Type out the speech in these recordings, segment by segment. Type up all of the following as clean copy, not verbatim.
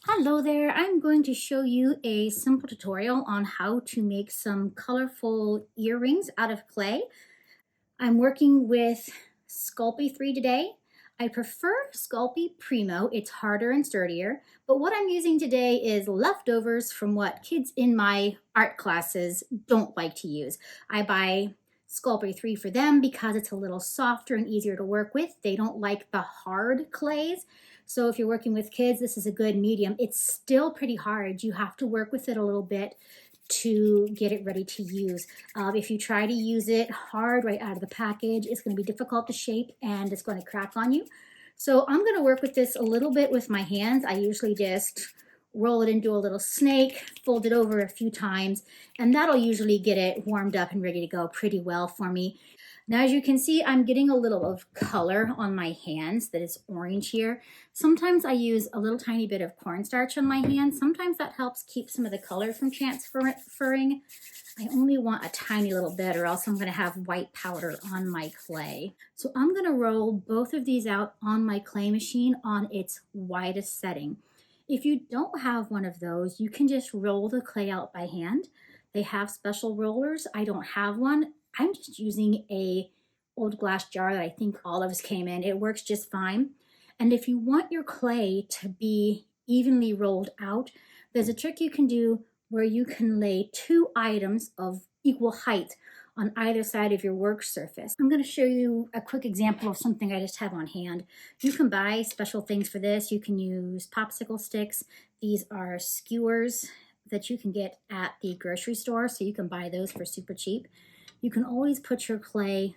Hello there, I'm going to show you a simple tutorial on how to make some colorful earrings out of clay. I'm working with Sculpey 3 today. I prefer Sculpey Primo, it's harder and sturdier, but what I'm using today is leftovers from what kids in my art classes don't like to use. I buy Sculpey 3 for them because it's a little softer and easier to work with. They don't like the hard clays. So if you're working with kids, this is a good medium. It's still pretty hard. You have to work with it a little bit to get it ready to use. If you try to use it hard right out of the package, it's going to be difficult to shape and it's going to crack on you. So I'm going to work with this a little bit with my hands. I usually just roll it into a little snake, fold it over a few times, and that'll usually get it warmed up and ready to go pretty well for me. Now, as you can see, I'm getting a little of color on my hands that is orange here. Sometimes I use a little tiny bit of cornstarch on my hands. Sometimes that helps keep some of the color from transferring. I only want a tiny little bit or else I'm going to have white powder on my clay. So I'm going to roll both of these out on my clay machine on its widest setting. If you don't have one of those, you can just roll the clay out by hand. They have special rollers. I don't have one. I'm just using a old glass jar that I think olives came in. It works just fine. And if you want your clay to be evenly rolled out, there's a trick you can do where you can lay two items of equal height on either side of your work surface. I'm going to show you a quick example of something I just have on hand. You can buy special things for this. You can use popsicle sticks. These are skewers that you can get at the grocery store, so you can buy those for super cheap. You can always put your clay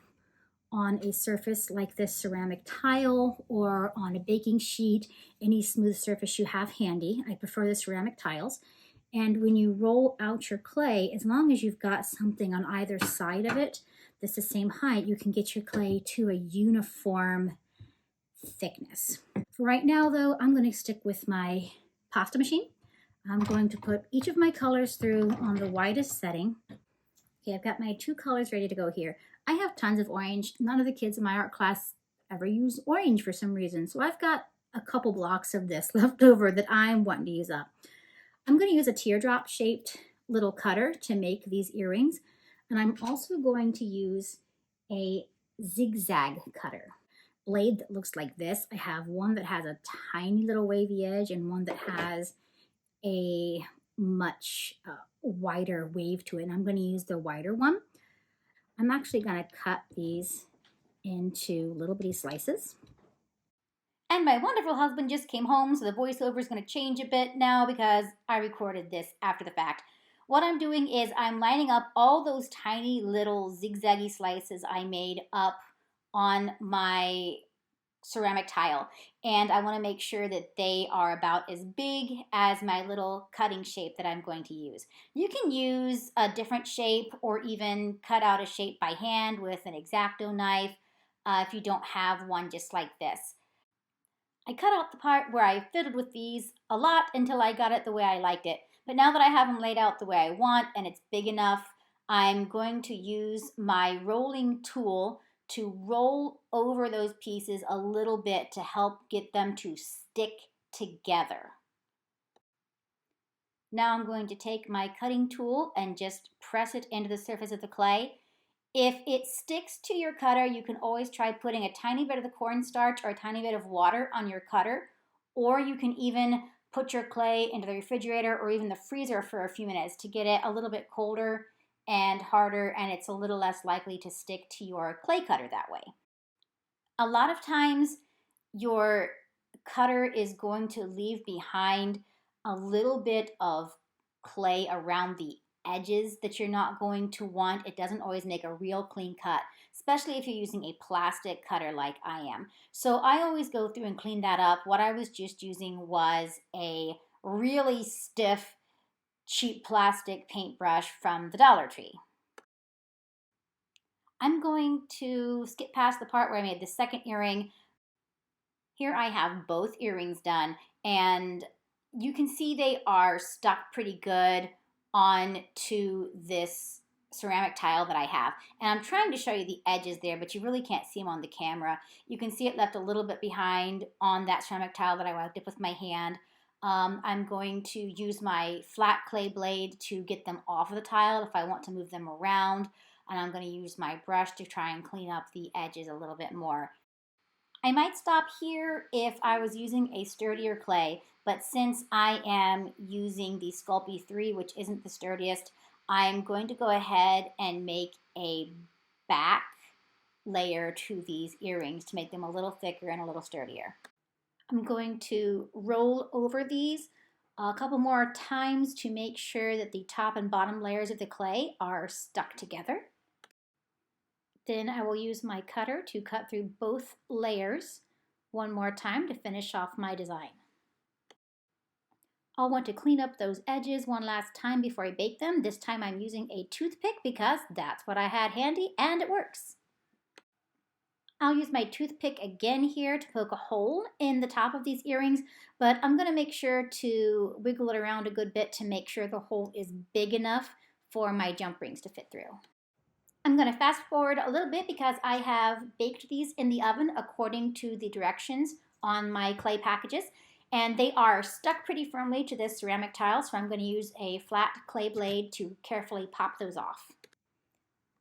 on a surface like this ceramic tile or on a baking sheet, any smooth surface you have handy. I prefer the ceramic tiles. And when you roll out your clay, as long as you've got something on either side of it that's the same height, you can get your clay to a uniform thickness. For right now though, I'm going to stick with my pasta machine. I'm going to put each of my colors through on the widest setting. Okay, I've got my two colors ready to go here. I have tons of orange. None of the kids in my art class ever use orange for some reason. So I've got a couple blocks of this left over that I'm wanting to use up. I'm going to use a teardrop shaped little cutter to make these earrings. And I'm also going to use a zigzag cutter blade that looks like this. I have one that has a tiny little wavy edge and one that has a much wider wave to it. And I'm going to use the wider one. I'm actually going to cut these into little bitty slices. And my wonderful husband just came home, so the voiceover is going to change a bit now because I recorded this after the fact. What I'm doing is I'm lining up all those tiny little zigzaggy slices I made up on my ceramic tile, and I want to make sure that they are about as big as my little cutting shape that I'm going to use. You can use a different shape or even cut out a shape by hand with an X-Acto knife if you don't have one just like this. I cut out the part where I fiddled with these a lot until I got it the way I liked it. But now that I have them laid out the way I want and it's big enough, I'm going to use my rolling tool to roll over those pieces a little bit to help get them to stick together. Now I'm going to take my cutting tool and just press it into the surface of the clay. If it sticks to your cutter, you can always try putting a tiny bit of the cornstarch or a tiny bit of water on your cutter, or you can even put your clay into the refrigerator or even the freezer for a few minutes to get it a little bit colder and harder, and it's a little less likely to stick to your clay cutter that way. A lot of times your cutter is going to leave behind a little bit of clay around the edges that you're not going to want. It doesn't always make a real clean cut, especially if you're using a plastic cutter like I am. So I always go through and clean that up. What I was just using was a really stiff, cheap plastic paintbrush from the Dollar Tree. I'm going to skip past the part where I made the second earring. Here I have both earrings done, and you can see they are stuck pretty good onto this ceramic tile that I have. And I'm trying to show you the edges there, but you really can't see them on the camera. You can see it left a little bit behind on that ceramic tile that I wiped up with my hand. I'm going to use my flat clay blade to get them off of the tile if I want to move them around. And I'm going to use my brush to try and clean up the edges a little bit more. I might stop here if I was using a sturdier clay, but since I am using the Sculpey 3, which isn't the sturdiest, I'm going to go ahead and make a back layer to these earrings to make them a little thicker and a little sturdier. I'm going to roll over these a couple more times to make sure that the top and bottom layers of the clay are stuck together. Then I will use my cutter to cut through both layers one more time to finish off my design. I'll want to clean up those edges one last time before I bake them. This time I'm using a toothpick because that's what I had handy and it works. I'll use my toothpick again here to poke a hole in the top of these earrings, but I'm going to make sure to wiggle it around a good bit to make sure the hole is big enough for my jump rings to fit through. I'm going to fast forward a little bit because I have baked these in the oven according to the directions on my clay packages, and they are stuck pretty firmly to this ceramic tile, so I'm going to use a flat clay blade to carefully pop those off.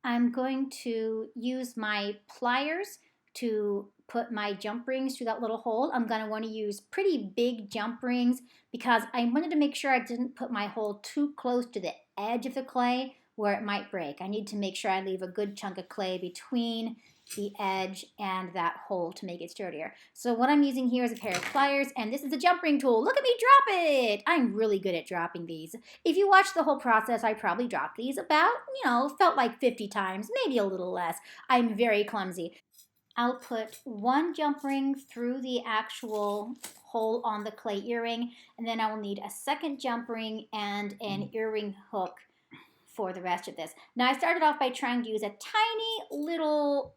I'm going to use my pliers to put my jump rings through that little hole. I'm going to want to use pretty big jump rings because I wanted to make sure I didn't put my hole too close to the edge of the clay where it might break. I need to make sure I leave a good chunk of clay between the edge and that hole to make it sturdier. So what I'm using here is a pair of pliers, and this is a jump ring tool. Look at me drop it! I'm really good at dropping these. If you watch the whole process, I probably dropped these about, felt like 50 times, maybe a little less. I'm very clumsy. I'll put one jump ring through the actual hole on the clay earring, and then I will need a second jump ring and an earring hook for the rest of this. Now I started off by trying to use a tiny little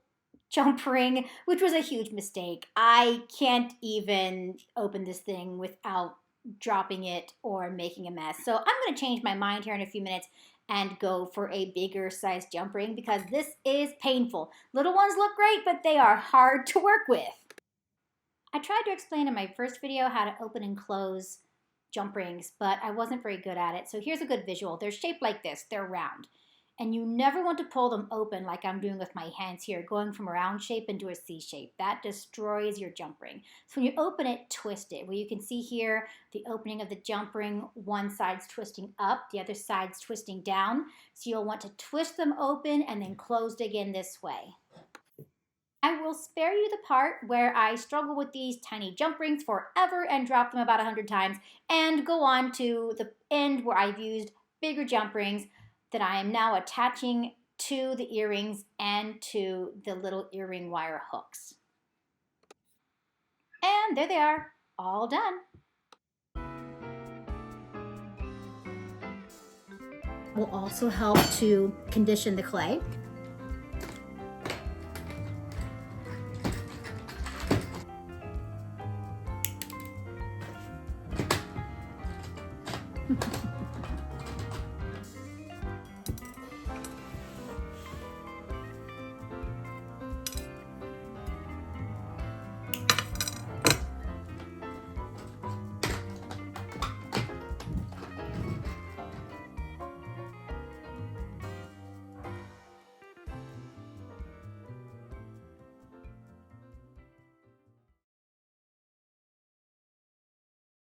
jump ring, which was a huge mistake. I can't even open this thing without dropping it or making a mess. So I'm going to change my mind here in a few minutes and go for a bigger size jump ring because this is painful. Little ones look great, but they are hard to work with. I tried to explain in my first video how to open and close jump rings, but I wasn't very good at it. So here's a good visual. They're shaped like this. They're round. And you never want to pull them open like I'm doing with my hands here, going from a round shape into a C shape. That destroys your jump ring. So when you open it, twist it. Well, you can see here the opening of the jump ring, one side's twisting up, the other side's twisting down. So you'll want to twist them open and then closed again this way. I will spare you the part where I struggle with these tiny jump rings forever and drop them about 100 times and go on to the end where I've used bigger jump rings that I am now attaching to the earrings and to the little earring wire hooks. And there they are, all done. Will also help to condition the clay.